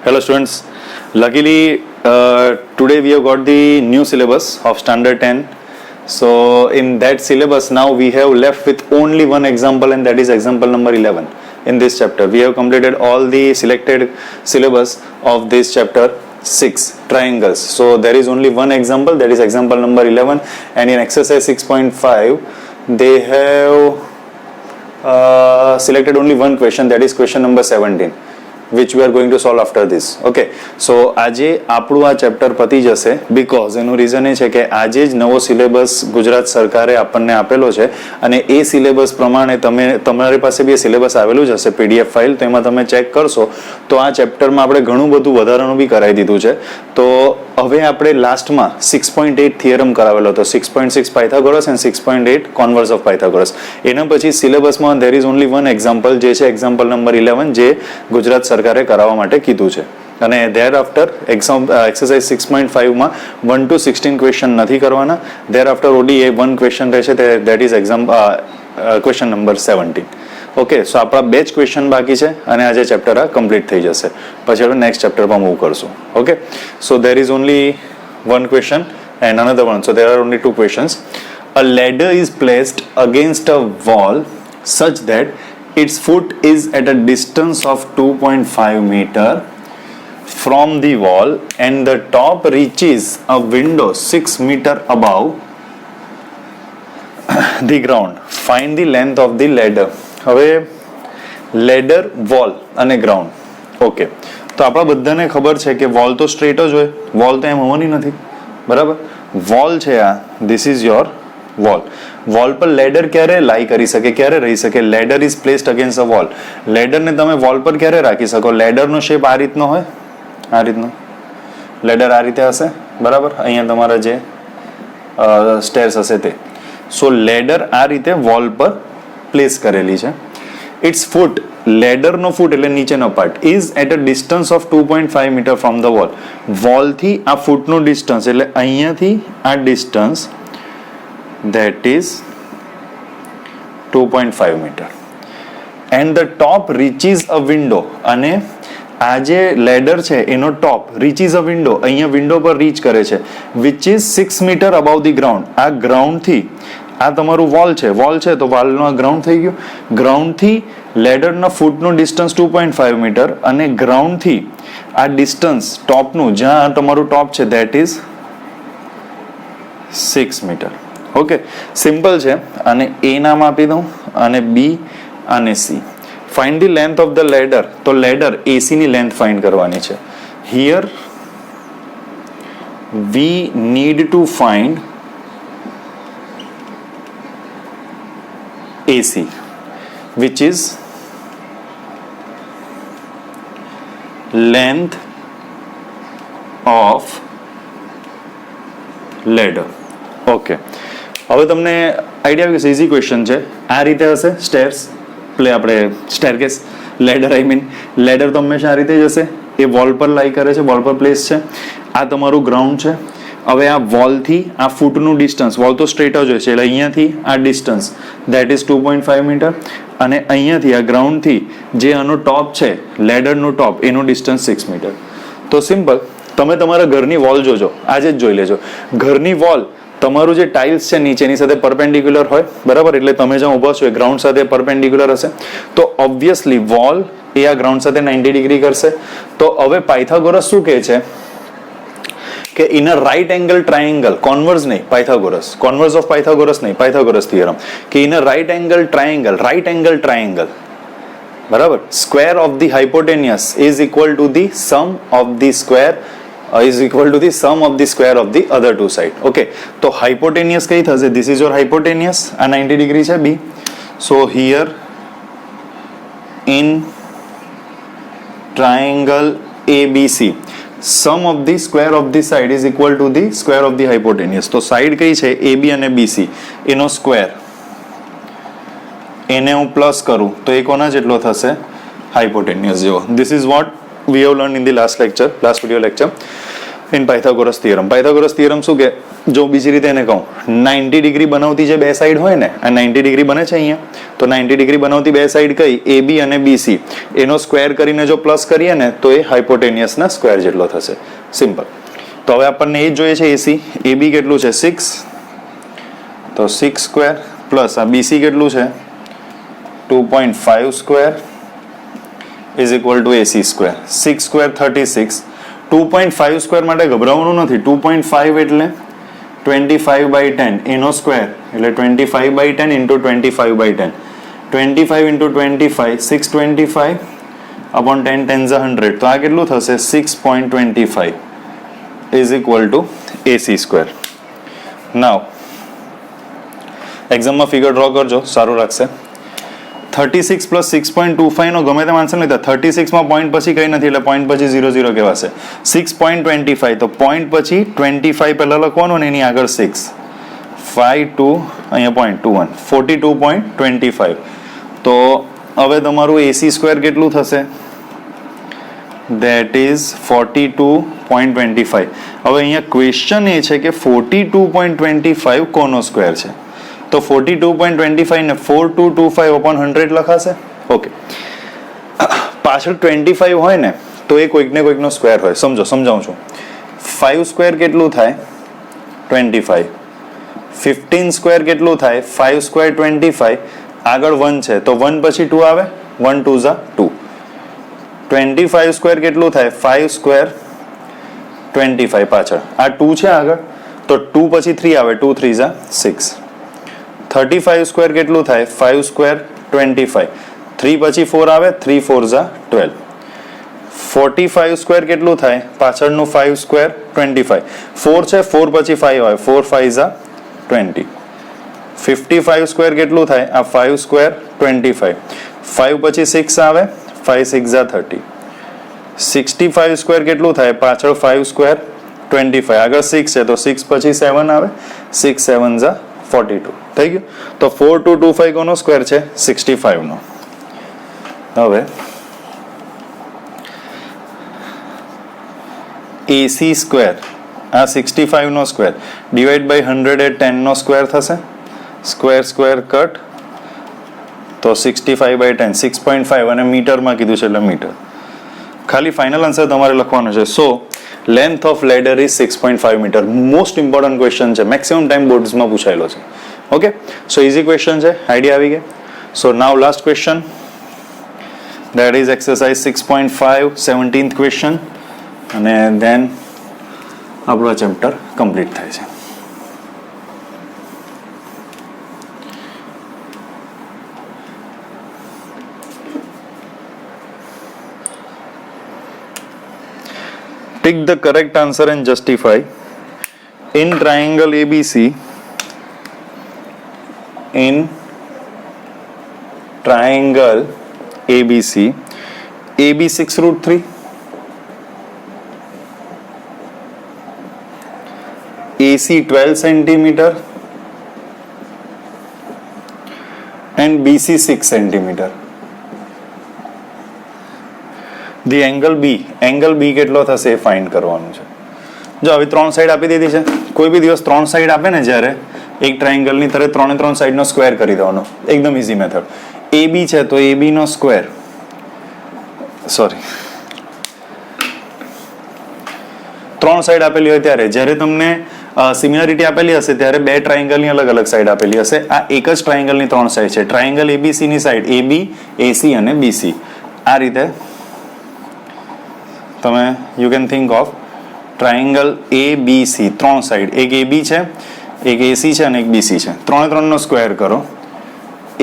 Hello students, luckily today we have got the new syllabus of standard 10. So in that syllabus now we have left with only one example, and that is example number 11 in this chapter. We have completed all the selected syllabus of this chapter 6 triangles. So there is only one example, that is example number 11, and in exercise 6.5 they have selected only one question, that is question number 17, which we are going to solve after this. Okay, so આજે આપણું આ chapter પતી જશે, because એનું reason એ છે કે આજે જ નવો સિલેબસ ગુજરાત સરકારે આપણને આપેલો છે, અને એ સિલેબસ પ્રમાણે તમારી પાસે બી સિલેબસ આવેલું જ હશે પીડીએફ ફાઇલ, તો એમાં તમે ચેક કરશો તો આ ચેપ્ટરમાં આપણે ઘણું બધું વધારાનું બી કરાવી દીધું છે. તો હવે આપણે લાસ્ટમાં 6.8 થિયરમ કરાવેલો હતો, 6.6 પાયથાગોરસ એન્ડ 6.8 કોન્વર્સ ઓફ પાયથાગોરસ. એના પછી સિલેબસમાં there is only one example, જે છે એક્ઝામ્પલ નંબર 11, જે ગુજરાત સરકારે કરાવવા માટે કીધું છે. અને ધેર આફ્ટર એક્સરસાઇઝ 6.5માં 1 to 16 ક્વેશ્ચન નથી કરવાના. Thereafter only a one question રહેશે, that is question number 17. Okay, so આપણા બે જ ક્વેશ્ચન બાકી છે અને આજે ચેપ્ટર આ કમ્પ્લીટ થઈ જશે, પછી આપણે નેક્સ્ટ ચેપ્ટરમાં મૂવ કરશું. Okay, so there is only one question and another one, so there are only two questions. A ladder is placed against a wall such that its foot is at a distance of 2.5 meter from the wall and the top reaches a window 6 meter above the ground. Find the length of the ladder. હવે ladder, wall અને ground. Okay, તો આપણા બધાને ખબર છે કે wall તો straight જ હોય, વોલ તો એમ હોવાની નથી, બરાબર. વોલ છે આ, this is your wall. Wall પર લેડર ક્યારે લાઈ કરી શકે, ક્યારે રહી શકે? Ladder is placed against a wall. લેડરને તમે વોલ પર ક્યારે રાખી શકો? લેડરનો શેપ આ રીતનો હોય, આ રીતનો લેડર આ રીતે હશે, બરાબર. અહીંયા તમારા જે સ્ટેર્સ હશે તે. સો લેડર આ રીતે વોલ પર પ્લેસ કરેલી છે. ઇટ્સ ફૂટ, લેડરનો ફૂટ એટલે નીચેનો part, is at a distance of 2.5 metre from the wall. વોલથી આ ફૂટનું ડિસ્ટન્સ એટલે અહીંયાથી આ distance, that is 2.5 meter, and the top reaches a window. અને આ જે લેડર છે એનો ટોપ reaches a window, અહીંયા વિન્ડો પર રીચ કરે છે, which is 6 meter above the ground. આ ગ્રાઉન્ડથી, આ તમારું વોલ છે તો વોલનો આ ગ્રાઉન્ડ થઈ ગયું. ગ્રાઉન્ડથી લેડરના ફૂટનું ડિસ્ટન્સ 2.5 મીટર, અને ગ્રાઉન્ડથી આ ડિસ્ટન્સ ટોપનું, જ્યાં તમારું ટોપ છે, that is 6 meter. Okay, simple છે. અને એ નામ આપી દઉં, અને બી અને C. Find the length of the ladder. તો લેડર એસી ની લેન્થ ફાઇન્ડ કરવાની છે. Here we need to find AC, which is length of ladder. Okay, હવે તમને આઈડિયા આવી ગયો, ઇઝી ક્વેશ્ચન છે. આ રીતે હશે સ્ટેર્સ, આપણે staircase, ladder I mean ladder તો હંમેશા આ રીતે જ હશે. એ વોલ પર લાઈ કરે છે, વોલ પર પ્લેસ છે. આ તમારું ગ્રાઉન્ડ છે. હવે આ વોલથી આ ફૂટનું ડિસ્ટન્સ, વોલ તો સ્ટ્રેટ જ હોય છે એટલે અહીંયાથી આ ડિસ્ટન્સ, દેટ ઇઝ 2.5 મીટર, અને અહીંયાથી આ ગ્રાઉન્ડથી જે આનો ટોપ છે, લેડરનું ટોપ, એનું ડિસ્ટન્સ 6 મીટર. તો સિમ્પલ, તમે તમારા ઘરની વોલ જોજો, આજે જ જોઈ લેજો. ઘરની વોલ તમારું જે ટાઇલ્સ છે નીચેની સાથે પરપેન્ડિક્યુલર હોય, બરાબર. એટલે તમે જ્યાં ઊભા છો એ ગ્રાઉન્ડ સાથે પરપેન્ડિક્યુલર હશે, તો ઓબ્વિયસલી વોલ એ આ ગ્રાઉન્ડ સાથે 90 ડિગ્રી કરશે. તો હવે પાયથાગોરસ શું કહે છે કે in a right angle triangle, converse નહીં, પાયથાગોરસ, કોન્વર્સ ઓફ પાયથાગોરસ નહીં, પાયથાગોરસ થિયરમ, કે in a right angle triangle, બરાબર, square of the hypotenuse is equal to the sum of the square is equal to the sum of the square of the other two side. Okay, તો hypotenuse કઈ થશે? This is your hypotenuse, આ 90 degree છે B. So here in triangle ABC, sum of the square of the side is equal to the square of the hypotenuse. તો side કઈ છે? AB અને BC, એનો સ્ક્વેર, એને હું પ્લસ કરું તો એ કોના જેટલો થશે? હાઇપોટેન્યુસ જેવો. This is what we have learned in the last video lecture. In Pythagoras theorem. Pythagoras theorem શું કે, જો બીજી રીતે એને કહું, 90 ડિગ્રી બનાવતી જે બે સાઈડ હોય ને, આ 90 ડિગ્રી બને છે અહીંયા, તો 90 ડિગ્રી બનાવતી બે સાઈડ કઈ, AB અને BC, એનો સ્ક્વેર કરીને જો પ્લસ કરીએ ને તો એ હાઇપોટેનિયસના સ્ક્વેર જેટલો થશે. સિમ્પલ. તો હવે આપણને એ જ જોઈએ છે AC. AB કેટલું છે 6, તો 6 સ્ક્વેર પ્લસ આ BC કેટલું છે 2.5 square is equal to AC square. 6 square 36. 2.5 square માટે ગભરાવાનું નથી. 2.5 એટલે 25/10 એનો સ્ક્વેર એટલે 25/10 ઇન્ટુ 25/10. 25 into 25 625 upon 10 10 100. તો આ કેટલું થશે 6.25 is equal to AC square. Now એક્ઝામમાં ફિગર ડ્રો કરજો, સારું લાગશે. 36 પ્લસ 6.25 નો ગમે તેમ આન્સર લીધા. 36 માં પોઈન્ટ પછી કઈ નથી એટલે પોઈન્ટ પછી 00 કહેવાશે. 6.25 તો પોઈન્ટ પછી 25 પહેલા લખવાનું ને એની આગળ 6 52 અહીંયા પોઈન્ટ 21 42.25. તો હવે તમારું AC સ્ક્વેર કેટલું થશે, that is 42.25. હવે અહીંયા ક્વેશ્ચન એ છે કે 42.25 કોનો સ્ક્વેર છે, તો 42.25 ને 4225 upon 100 લખાશે. ઓકે, પાછળ 25 હોય ને તો એ કોઈક ને કોઈકનો સ્ક્વેર હોય. સમજાવું છું. 5 સ્ક્વેર કેટલું થાય 25. 15 સ્ક્વેર કેટલું થાય 5 સ્ક્વેર 25. આગળ 1 છે તો 1 પછી 2 આવે, 1 2 ઝા 2. 25 સ્ક્વેર કેટલું થાય 5 સ્ક્વેર 25. પાછળ આ 2 છે આગળ તો 2 પછી 3 આવે, 2 3 ઝા 6. 35 સ્ક્વેર કેટલું થાય 5 સ્ક્વેર 25. 3 પછી 4 આવે, 3 4 ઝા 12. 45 સ્ક્વેર કેટલું થાય પાછળનું 5 સ્ક્વેર 25. 4 છે, 4 પછી 5 આવે, 4 5 ઝા 20. 55 સ્ક્વેર કેટલું થાય આ 5 સ્ક્વેર 25. 5 પછી 6 આવે, 5 6 ઝા 30. 65 સ્ક્વેર કેટલું થાય પાછળ 5 સ્ક્વેર 25. આગળ 6 છે તો 6 પછી 7 આવે, 6 7 ઝા 42. થઈ ગયું. તો 4225 કોનો સ્ક્વેર છે 65 નો. હવે AC સ્ક્વેર આ 65 નો સ્ક્વેર ડિવાઈડ બાય 100 એ 10 નો સ્ક્વેર થશે. સ્ક્વેર સ્ક્વેર કટ તો 65/10 6.5 અને મીટરમાં કીધું છે એટલે મીટર. ખાલી ફાઇનલ આન્સર તમારે લખવાનો છે. So length of ladder is 6.5 metre. Most important question છે, મેક્સિમમ ટાઈમ બોર્ડ્સમાં પૂછાયેલો છે. ઓકે, સો ઇઝી ક્વેશ્ચન છે, આઈડિયા આવી ગઈ. So now last question, that is exercise 6.5 17th question, અને then આપણો ચેપ્ટર કમ્પ્લીટ થાય છે. Pick the correct answer and justify. In triangle ABC, AB 6√3, AC 12 centimeter and BC 6 centimeter. The angle B કેટલો થશે એ find કરવાનું છે. જો હવે 3 સાઈડ આપી દીધી છે. કોઈ બી દિવસ 3 સાઈડ આપે ને જ્યારે એક ટ્રાયેંગલની તરત 3 સાઈડનો સ્ક્વેર કરી દેવાનો, એકદમ ઈઝી મેથડ. AB છે તો AB નો સ્ક્વેર, સોરી 3 સાઈડ આપેલી હોય ત્યારે, જ્યારે તમને સિમિલરિટી આપેલી હશે ત્યારે બે ટ્રાયેંગલની અલગ અલગ સાઈડ આપેલી હશે. આ એક જ ટ્રાયેંગલની 3 સાઈડ છે. ટ્રાયેંગલ ABC ની સાઈડ AB, AC અને BC. આ રીતે તમે you can think of triangle ABC 3 side, એક AB છે, એક AC છે અને એક BC છે. 3 નો સ્ક્વેર કરો.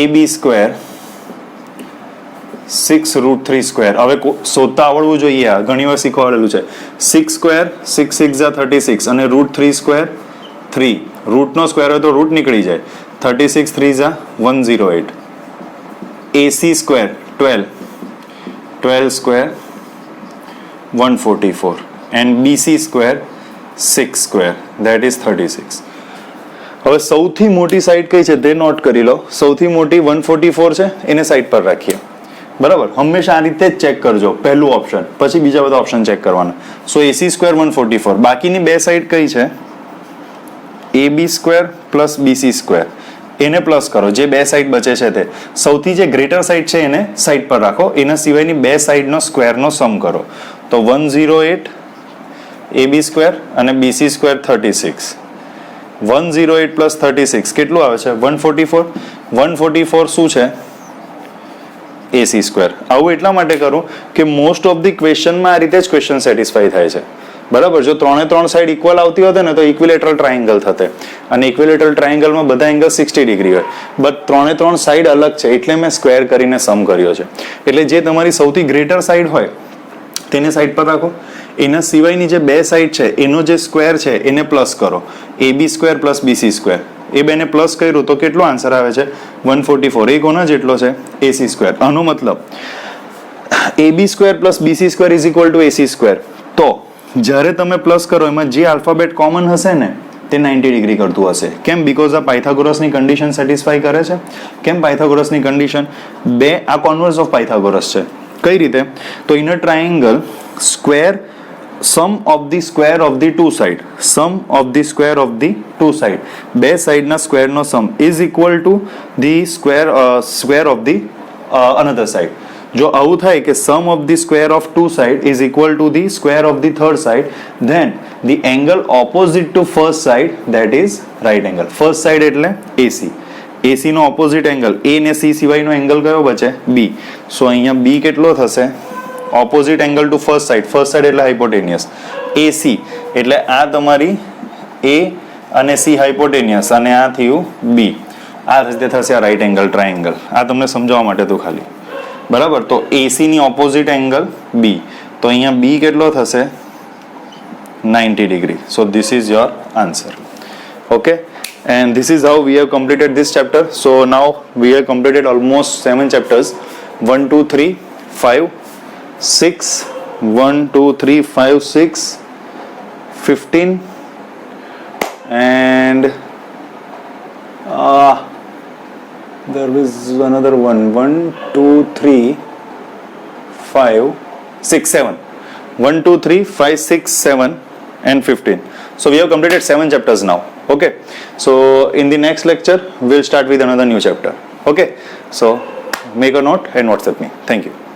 AB square 6√3 square. હવે શોધતા આવડવું જોઈએ, આ ઘણી વાર શીખવાડેલું છે. 6 સ્ક્વેર 6 6 ઝા 36 અને √3 સ્ક્વેર 3. રૂટનો સ્ક્વેર હોય તો રૂટ નીકળી જાય. 36 3 Jha 108. AC square 12 square 144 and BC square 6 square, that is 36. હવે સૌથી મોટી સાઈડ કઈ છે તે નોટ કરી લો. સૌથી મોટી 144 છે, એને સાઈડ પર રાખીએ. બરાબર, હંમેશા આ રીતે જ ચેક કરજો, પહેલું ઓપ્શન પછી બીજા બધા ઓપ્શન ચેક કરવાના. સો AC સ્ક્વેર 144, બાકીની બે સાઈડ કઈ છે? AB square plus BC square, એને પ્લસ કરો. જે બે સાઈડ બચે છે તે સૌથી જે ગ્રેટર સાઈડ છે એને સાઈડ પર રાખો, એના સિવાયની બે સાઈડનો સ્ક્વેરનો સમ કરો. તો 108 AB સ્ક્વેર અને BC સ્ક્વેર 36. 108 પ્લસ 36 કેટલું આવે છે? 144. 144 શું છે? AC square. આવું એટલા માટે કરું કે મોસ્ટ ઓફ ધી ક્વેશ્ચનમાં આ રીતે જ ક્વેશ્ચન સેટિસ્ફાઈ થાય છે. બરાબર, જો ત્રણે ત્રણ સાઈડ ઇક્વલ આવતી હોત ને તો ઇક્વિલેટરલ ટ્રાયેંગલ થતે, અને ઇક્વિલેટરલ ટ્રાયેંગલમાં બધા એંગલ 60 ડિગ્રી હોય, બટ ત્રણે ત્રણ સાઈડ અલગ છે એટલે મેં સ્ક્વેર કરીને સમ કર્યો છે. એટલે જે તમારી સૌથી ગ્રેટર સાઈડ હોય તેને સાઈડ પર રાખો, એના સિવાયની જે બે સાઈડ છે એનો જે સ્ક્વેર છે એને પ્લસ કરો. AB square plus BC square, એ બેને પ્લસ કર્યું તો કેટલો આન્સર આવે છે? 144. એ કોના જેટલો છે? AC square. આનો મતલબ AB square plus BC square is equal to AC square. તો જ્યારે તમે પ્લસ કરો એમાં જે આલ્ફાબેટ કોમન હશે ને તે 90 ડિગ્રી કરતું હશે. કેમ? બીકોઝ આ પાયથાગોરસની કન્ડિશન સેટિસ્ફાઈ કરે છે. કેમ પાયથાગોરસની કન્ડિશન? બે આ કોન્વર્સ ઓફ પાયથાગોરસ છે. કઈ રીતે? તો in a triangle square sum of the square of the two side, sum of the square of the two side, બે સાઈડના સ્ક્વેરનો સમ is equal to the square of the another side. જો આવું થાય કે sum of the square of two side is equal to the square of the third side, then the angle opposite to first side, that is right angle. First side એટલે AC. AC નો opposite angle, A ને C સિવાયનો angle કયો બચે? B. So અહીંયા B કેટલો થશે? Opposite angle to first side એટલે હાઇપોટેનિયસ. AC એટલે આ તમારી A અને C હાઇપોટેનિયસ, અને આ થયું B. આ રીતે થશે આ રાઈટ એંગલ ટ્રાયેંગલ. આ તમને સમજાવવા માટે તો ખાલી. બરાબર, તો AC ની ઓપોઝિટ એંગલ B, તો અહીંયા B કેટલો થશે? 90 degree. So this is your answer. Okay, and this is how we have completed this chapter. So now we have completed almost 7 chapters. 1 2 3 5 6 1 2 3 5 6 15 and there is another one. 1 2 3 5 6 7 1 2 3 5 6 7 and 15. So we have completed 7 chapters now. Okay, so in the next lecture we'll start with another new chapter. Okay, so make a note and WhatsApp me. Thank you.